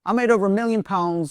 I made over £1 million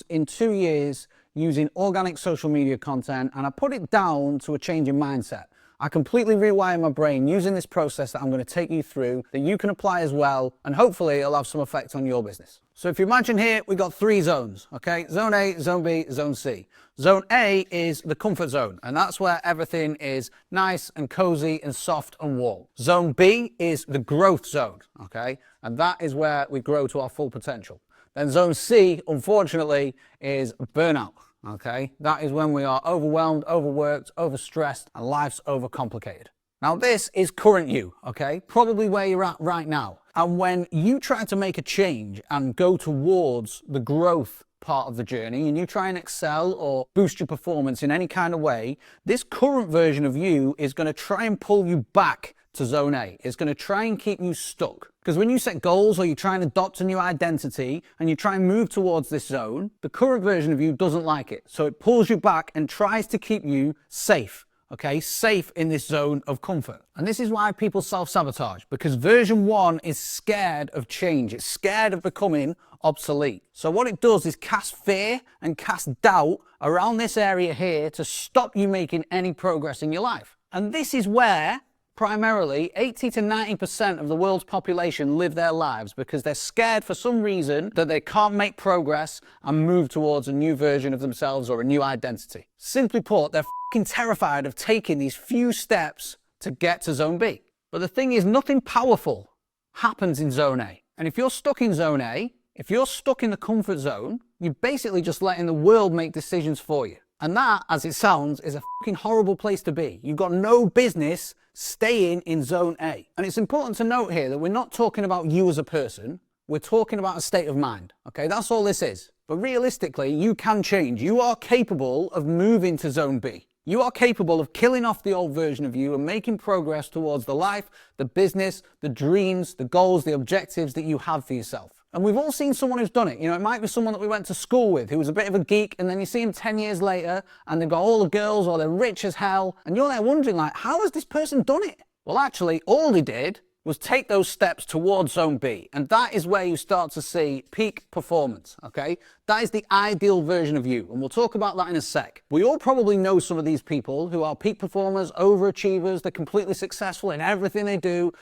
in 2 years using organic social media content, and I put it down to a change in mindset. I completely rewired my brain using this process that I'm going to take you through, that you can apply as well, and hopefully it'll have some effect on your business. So if you imagine here, we've got 3 zones, okay? Zone A, Zone B, Zone C. Zone A is the comfort zone, and that's where everything is nice and cozy and soft and warm. Zone B is the growth zone, okay? And that is where we grow to our full potential. Then Zone C, unfortunately, is burnout. Okay, that is when we are overwhelmed, overworked, overstressed, and life's overcomplicated. Now this is current you, okay? Probably where you're at right now. And when you try to make a change and go towards the growth part of the journey, and you try and excel or boost your performance in any kind of way, this current version of you is going to try and pull you back to Zone A. It's going to try and keep you stuck. Because when you set goals or you try and adopt a new identity and you try and move towards this zone, the current version of you doesn't like it. So it pulls you back and tries to keep you safe, okay? Safe in this zone of comfort. And this is why people self-sabotage, because version 1 is scared of change. It's scared of becoming obsolete. So what it does is cast fear and cast doubt around this area here to stop you making any progress in your life. And this is where primarily 80 to 90% of the world's population live their lives, because they're scared for some reason that they can't make progress and move towards a new version of themselves or a new identity. Simply put, they're fucking terrified of taking these few steps to get to Zone B. But the thing is, nothing powerful happens in Zone A. And if you're stuck in Zone A, if you're stuck in the comfort zone, you're basically just letting the world make decisions for you. And that, as it sounds, is a fucking horrible place to be. You've got no business staying in Zone A. And it's important to note here that we're not talking about you as a person. We're talking about a state of mind. Okay, that's all this is. But realistically, you can change. You are capable of moving to Zone B. You are capable of killing off the old version of you and making progress towards the life, the business, the dreams, the goals, the objectives that you have for yourself. And we've all seen someone who's done it. You know, it might be someone that we went to school with who was a bit of a geek, and then you see him 10 years later and they've got all the girls or they're rich as hell, and you're there wondering, like, how has this person done it? Well, actually, all they did was take those steps towards Zone B, and that is where you start to see peak performance, okay? That is the ideal version of you, and we'll talk about that in a sec. We all probably know some of these people who are peak performers, overachievers, they're completely successful in everything they do,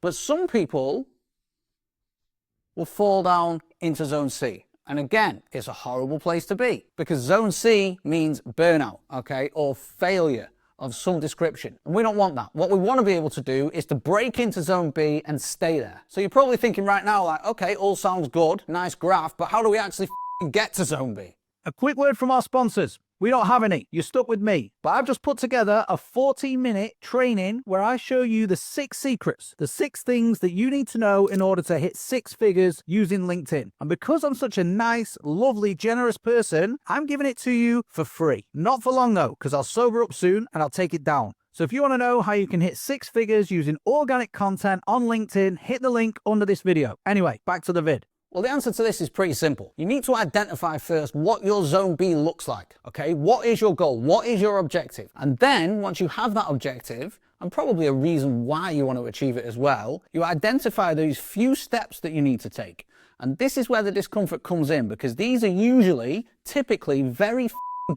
but some people will fall down into Zone C. And again, it's a horrible place to be, because Zone C means burnout, okay, or failure of some description. And we don't want that. What we want to be able to do is to break into Zone B and stay there. So you're probably thinking right now, like, okay, all sounds good, nice graph, but how do we actually get to Zone B? A quick word from our sponsors. We don't have any. You're stuck with me. But I've just put together a 14-minute training where I show you the 6 secrets, the 6 things that you need to know in order to hit 6 figures using LinkedIn. And because I'm such a nice, lovely, generous person, I'm giving it to you for free. Not for long though, because I'll sober up soon and I'll take it down. So if you want to know how you can hit 6 figures using organic content on LinkedIn, hit the link under this video. Anyway, back to the vid. Well, the answer to this is pretty simple. You need to identify first what your Zone B looks like, okay? What is your goal? What is your objective? And then once you have that objective, and probably a reason why you want to achieve it as well, you identify those few steps that you need to take. And this is where the discomfort comes in, because these are usually, typically, very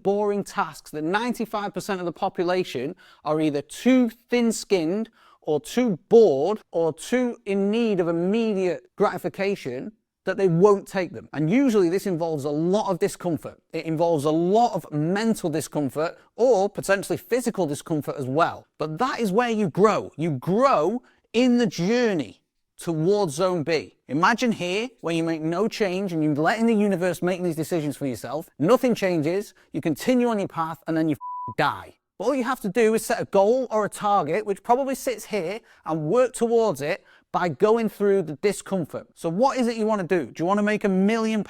boring tasks that 95% of the population are either too thin-skinned or too bored or too in need of immediate gratification that they won't take them. And usually this involves a lot of discomfort. It involves a lot of mental discomfort or potentially physical discomfort as well. But that is where you grow. You grow in the journey towards Zone B. Imagine here where you make no change and you're letting the universe make these decisions for yourself. Nothing changes, you continue on your path, and then you die. All you have to do is set a goal or a target, which probably sits here, and work towards it by going through the discomfort. So what is it you want to do? Do you want to make £1 million?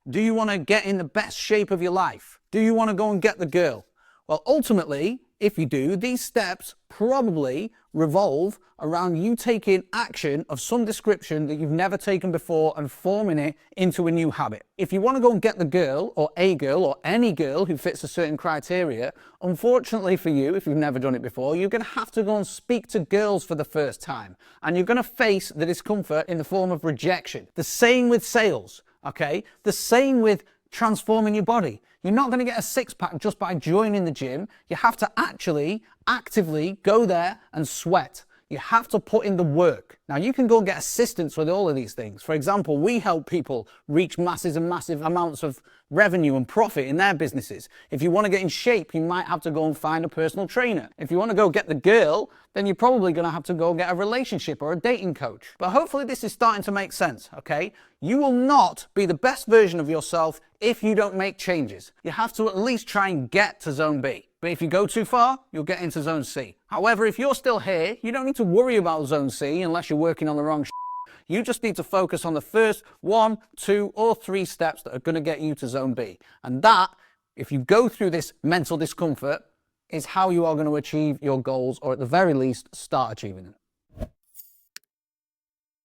Do you want to get in the best shape of your life? Do you want to go and get the girl? Well, ultimately, if you do, these steps probably revolve around you taking action of some description that you've never taken before and forming it into a new habit. If you want to go and get the girl or any girl who fits a certain criteria, unfortunately for you, if you've never done it before, you're going to have to go and speak to girls for the first time. And you're going to face the discomfort in the form of rejection. The same with sales. okay? The same with transforming your body. You're not going to get a six-pack just by joining the gym. You have to actually, actively go there and sweat. You have to put in the work. Now, you can go and get assistance with all of these things. For example, we help people reach massive and massive amounts of revenue and profit in their businesses. If you want to get in shape, you might have to go and find a personal trainer. If you want to go get the girl, then you're probably going to have to go get a relationship or a dating coach. But hopefully this is starting to make sense, okay? You will not be the best version of yourself if you don't make changes. You have to at least try and get to zone B. But if you go too far, you'll get into zone C. However, if you're still here, you don't need to worry about zone C unless you're working on the wrong shit. You just need to focus on the first 1, 2, or 3 steps that are going to get you to zone B. And that, if you go through this mental discomfort, is how you are going to achieve your goals, or at the very least, start achieving them.